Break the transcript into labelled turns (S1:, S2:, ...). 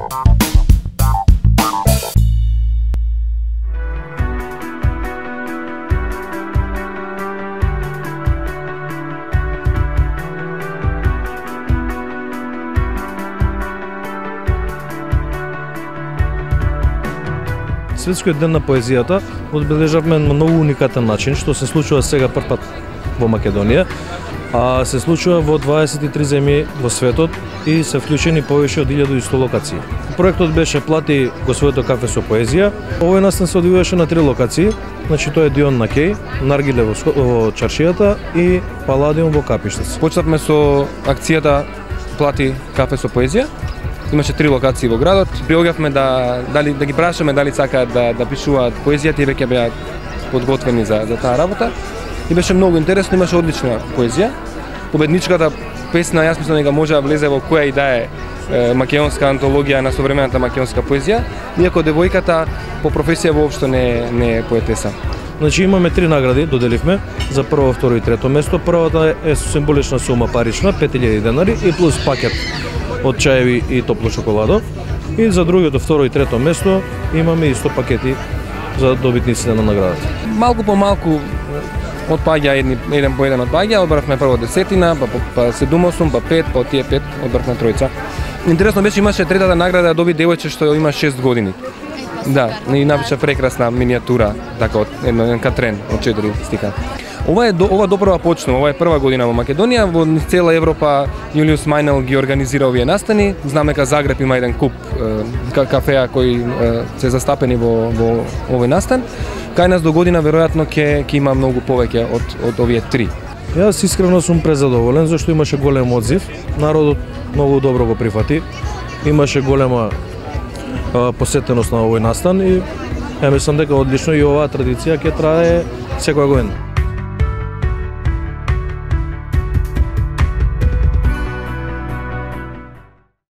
S1: Светскиот ден на поезијата одбележавме на многу уникатен начин, што се случува сега прв пат во Македонија, а се случува во 23 земји во светот и се вклучени повеќе од 1100 локации. Проектот беше Плати го своето кафе со поезија. Овој настан се одвиваше на 3 локации, значи тоа е Дион на Кеј, Наргиле во Чаршијата и Паладиум во Капиштец.
S2: Почнавме со акцијата Плати кафе со поезија. Имаше 3 локации во градот. Приоѓавме да ги прашаме дали сакаат да пишуваат поезија, тие веќе беа подготвени за таа работа. И беше многу интересно, имаше одлична поезија. Победничката песна, јас мислам дека може да влезе во која и да е македонска антологија на современата македонска поезија, иако девојката по професија воопшто не е поетеса.
S1: Значи имаме 3 награди, доделивме за прво, второ и трето место. Првата е со символична сума парична, 5000 денари и плюс пакет од чаеви и топло шоколадо. И за другото, второ и трето место имаме исто пакети за добитниците на наградата.
S2: Малку по малку отпаѓа еден по еден отпаѓа, одбравме прво 10, па 7-8, па 5, па од тие 5 одбравме тројца. Интересно беше, имаше третата награда да доби девојче што има 6 години. Да, и напиша прекрасна минијатура, така од еден катрен од 4 стика. Ова допрва почнува, ова е прва година во Македонија, во цела Европа Јулиус Мајнел ги организира овие настани. Знаме дека Загреб има еден куп кафеа кои се застапени во овој настан. Кај нас до година веројатно ќе има многу повеќе од овие 3.
S1: Јас искрено сум презадоволен зашто имаше голем одзив. Народот многу добро го прифати. Имаше голема посетеност на овој настан и ја мислам дека одлично и оваа традиција ќе трае секоја година.